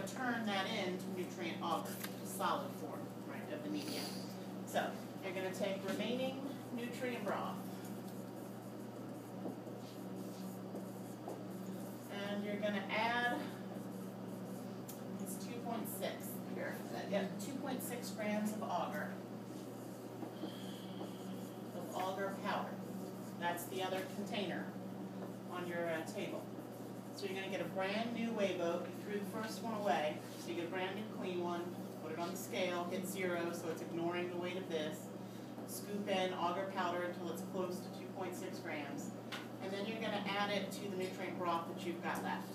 to turn that into nutrient auger, solid form, right, of the media. So you're going to take remaining nutrient broth, and you're going to add, it's 2.6 here, yep, 2.6 grams of auger powder. That's the other container on your table. So you're going to get a brand new weigh boat. You threw the first one away, so you get a brand new clean one. Put it on the scale, hit 0, so it's ignoring the weight of this. Scoop in auger powder until it's close to 2.6 grams. And then you're going to add it to the nutrient broth that you've got left.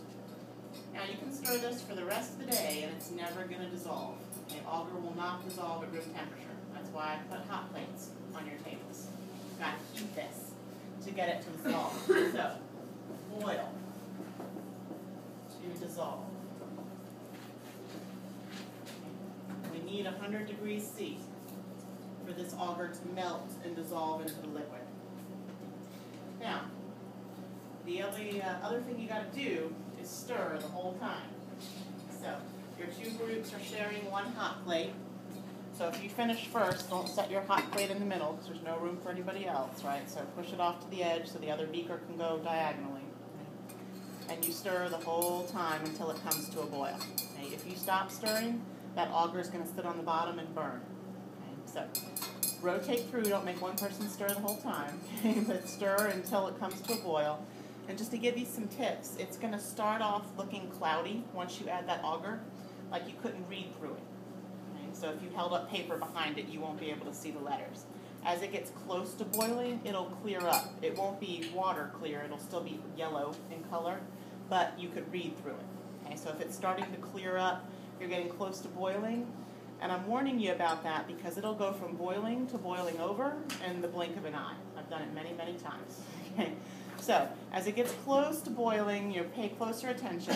Now you can stir this for the rest of the day and it's never going to dissolve. Okay, auger will not dissolve at room temperature. That's why I put hot plates on your tables. You've got to heat this to get it to dissolve. So, boil to dissolve. We need 100 degrees C for this auger to melt and dissolve into the liquid. Now, the other thing you got to do is stir the whole time. So, your two groups are sharing one hot plate. So if you finish first, don't set your hot plate in the middle because there's no room for anybody else, right? So push it off to the edge so the other beaker can go diagonally. Okay? And you stir the whole time until it comes to a boil. Okay? If you stop stirring, that auger is going to sit on the bottom and burn. Okay? So rotate through, don't make one person stir the whole time, okay? But stir until it comes to a boil. And just to give you some tips, it's going to start off looking cloudy once you add that auger, like you couldn't read through it. So if you held up paper behind it, you won't be able to see the letters. As it gets close to boiling, it'll clear up. It won't be water clear, it'll still be yellow in color, but you could read through it. Okay, so if it's starting to clear up, you're getting close to boiling, and I'm warning you about that because it'll go from boiling to boiling over in the blink of an eye. I've done it many, many times. Okay? So, as it gets close to boiling, you pay closer attention.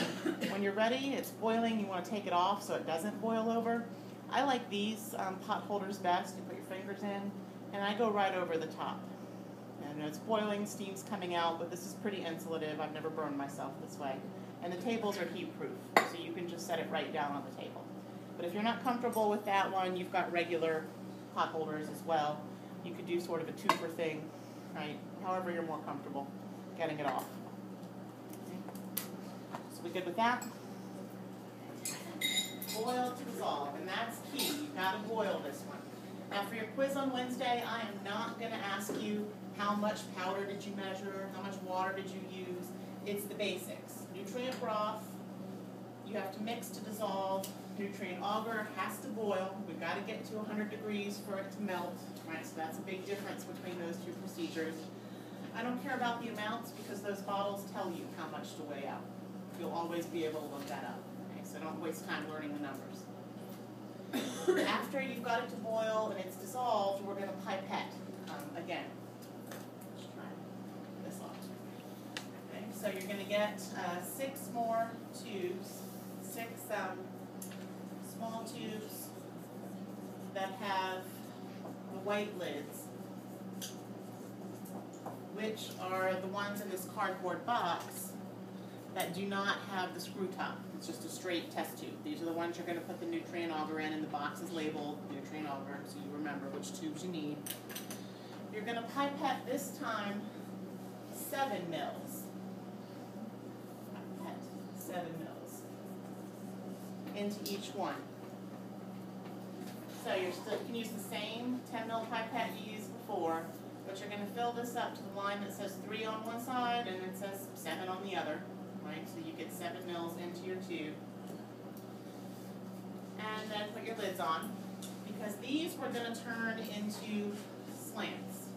When you're ready, it's boiling, you want to take it off so it doesn't boil over. I like these pot holders best. You put your fingers in, and I go right over the top. And it's boiling, steam's coming out, but this is pretty insulative. I've never burned myself this way. And the tables are heat-proof, so you can just set it right down on the table. But if you're not comfortable with that one, you've got regular pot holders as well. You could do sort of a twofer thing, right? However you're more comfortable getting it off. So we good with that? Boil to dissolve, and that's key. You've got to boil this one. Now for your quiz on Wednesday, I am not going to ask you how much powder did you measure, how much water did you use. It's the basics. Nutrient broth, you have to mix to dissolve. Nutrient auger has to boil. We've got to get to 100 degrees for it to melt, right? So that's a big difference between those two procedures. I don't care about the amounts because those bottles tell you how much to weigh out. You'll always be able to look that up. So don't waste time learning the numbers. After you've got it to boil and it's dissolved, we're going to pipette again. Let's try this off. Okay, so you're going to get 6 more tubes, 6 small tubes that have the white lids, which are the ones in this cardboard box that do not have the screw top. It's just a straight test tube. These are the ones you're going to put the nutrient auger in, and the box is labeled nutrient auger, so you remember which tubes you need. You're going to pipette this time 7 mils. Pipette 7 mils into each one. So you can use the same 10 mil pipette you used before, but you're going to fill this up to the line that says 3 on one side and it says 7 on the other. Right, so you get 7 mils into your tube. And then put your lids on, because these we're going to turn into slants.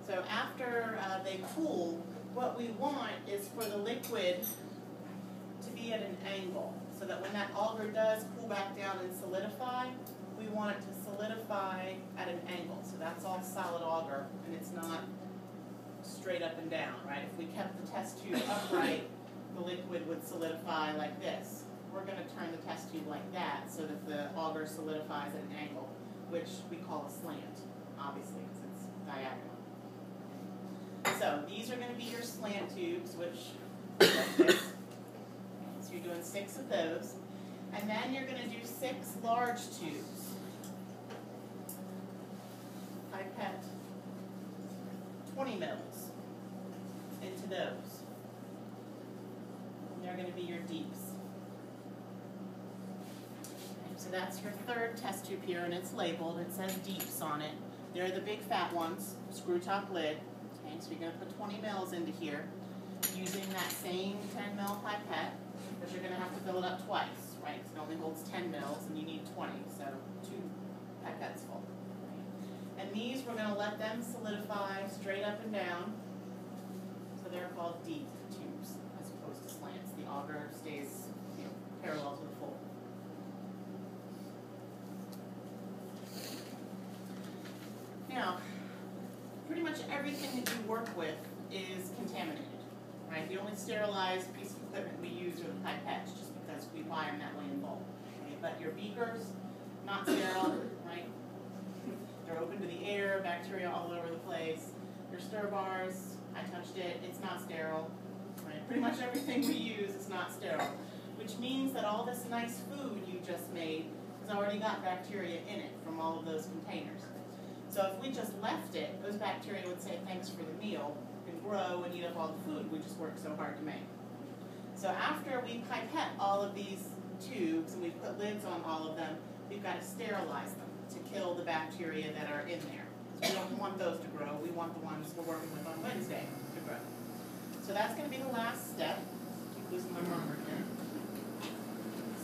So after they cool, what we want is for the liquid to be at an angle, so that when that auger does cool back down and solidify, we want it to solidify at an angle. So that's all solid auger, and it's not straight up and down, right? If we kept the test tube upright, the liquid would solidify like this. We're going to turn the test tube like that so that the auger solidifies at an angle, which we call a slant, obviously, because it's diagonal. So these are going to be your slant tubes, which like this. 6 of those. And then you're going to do 6 large tubes. Pipette 20 mils into those. And they're going to be your deeps. Okay, so that's your third test tube here, and it's labeled. It says deeps on it. They're the big fat ones, screw top lid. Okay, so you're going to put 20 mils into here using that same 10 mil pipette, but you're going to have to fill it up twice, right? Because it only holds 10 mils and you need 20, so 2 pipettes full. Right? And these, we're going to let them solidify straight up and down, so they're called deep tubes as opposed to slants. The auger stays, parallel to the full. Now, pretty much everything that you work with is contaminated, right? The only sterilized piece of equipment we use are the pipettes, just because we buy them that way in bulk. Okay? But your beakers, not sterile, right? They're open to the air, bacteria all over the place. Your stir bars, I touched it, it's not sterile. Right? Pretty much everything we use is not sterile, which means that all this nice food you just made has already got bacteria in it from all of those containers. So if we just left it, those bacteria would say thanks for the meal and grow and eat up all the food we just worked so hard to make. So after we pipette all of these tubes and we've put lids on all of them, we've got to sterilize them to kill the bacteria that are in there. Because we don't want those to grow, we want the ones we're working with on Wednesday to grow. So that's going to be the last step. Keep losing my marker here.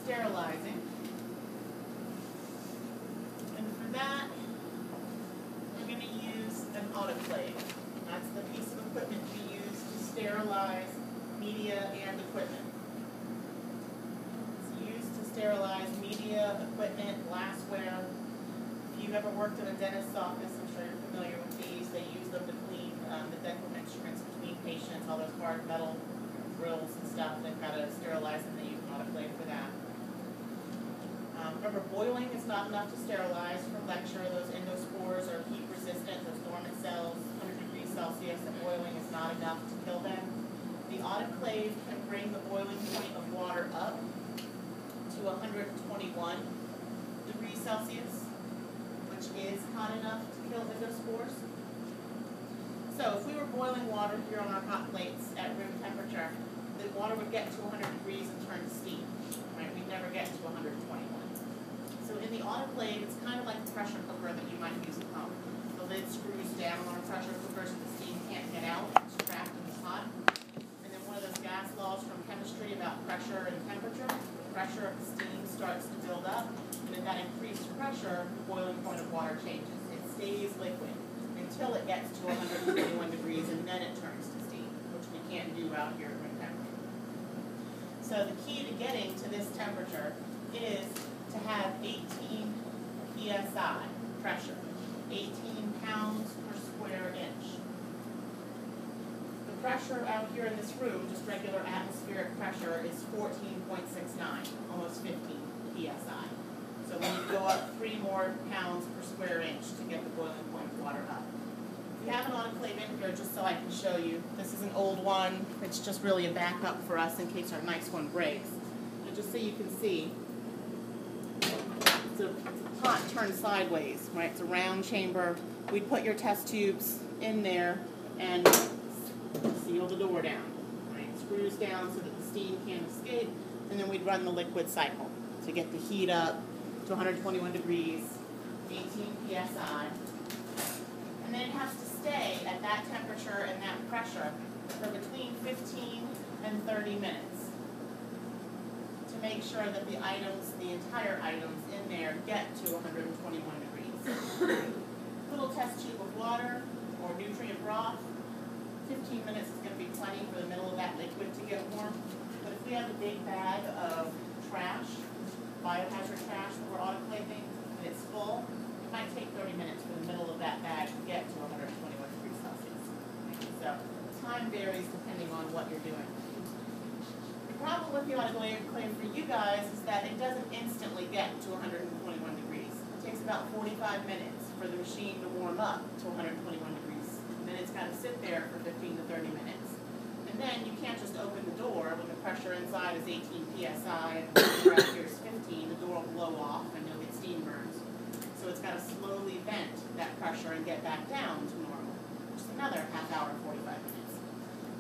Sterilizing. And for that, we're going to use an autoclave. That's the piece of equipment we use to sterilize media and equipment. It's used to sterilize media, equipment, glassware. If you've ever worked in a dentist's office, I'm sure you're familiar with these. They use them to clean the dental instruments between patients, all those hard metal grills and stuff. They've got to sterilize them. They use an autoclave for that. Remember, boiling is not enough to sterilize. For lecture, those endospores are heat resistant. Those dormant cells, 100 degrees Celsius, and boiling is not enough to kill them. The autoclave can bring the boiling point of water up to 121 degrees Celsius, which is hot enough to kill endospores. So if we were boiling water here on our hot plates at room temperature, the water would get to 100 degrees and turn to steam. Right? We'd never get to 121. So in the autoclave, it's kind of like a pressure cooker that you might use at home. The lid screws down on a pressure cooker so the steam can't get out. It's trapped and it's hot. And then one of those gas laws from chemistry about pressure and temperature, the pressure of the steam starts to build up, and at that increased pressure, the boiling point of water changes. It stays liquid until it gets to 121 degrees, and then it turns to steam, which we can't do out here at room temperature. So the key to getting to this temperature is to have 18 psi pressure, 18 pounds per square inch. The pressure out here in this room, just regular atmospheric pressure, is 14.69, almost 15 psi. So we need to go up 3 more pounds per square inch to get the boiling point of water up. We have an autoclave in here just so I can show you. This is an old one. It's just really a backup for us in case our nice one breaks. But just so you can see, it's a pot turned sideways, right? It's a round chamber. We'd put your test tubes in there and seal the door down, right? Screws down so that the steam can't escape, and then we'd run the liquid cycle to get the heat up to 121 degrees, 18 psi. And then it has to stay at that temperature and that pressure for between 15 and 30 minutes to make sure that the items, the entire items in there, get to 121 degrees. Little test tube of water or nutrient broth, 15 minutes is going to be plenty for the middle of that liquid to get warm. But if we have a big bag of trash, biohazard trash that we're autoclaving, and it's full, it might take 30 minutes for the middle of that bag to get to 121 degrees Celsius. So time varies depending on what you're doing. The problem with the autoclave for you guys is that it doesn't instantly get to 121 degrees. It takes about 45 minutes for the machine to warm up to 121 degrees. And then it's got to sit there for 15 to 30 minutes. And And then you can't just open the door when the pressure inside is 18 psi and the pressure out here is 15. The door will blow off and you'll get steam burns. So it's got to slowly vent that pressure and get back down to normal, which is another half hour, 45 minutes.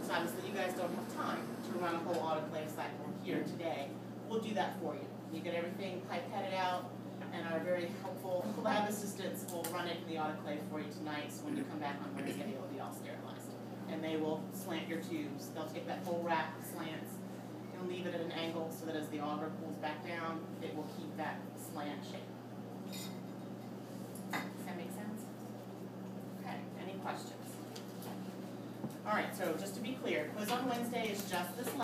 So obviously you guys don't have time to run a whole autoclave cycle here today. We'll do that for you. You get everything pipetted out, and our very helpful lab assistants will run it in the autoclave for you tonight, so when you come back on Wednesday, it will be all sterilized. And they will slant your tubes. They'll take that whole rack slants and leave it at an angle so that as the auger pulls back down, it will keep that slant shape. Does that make sense? Okay, any questions? All right, so just to be clear, quiz on Wednesday is just this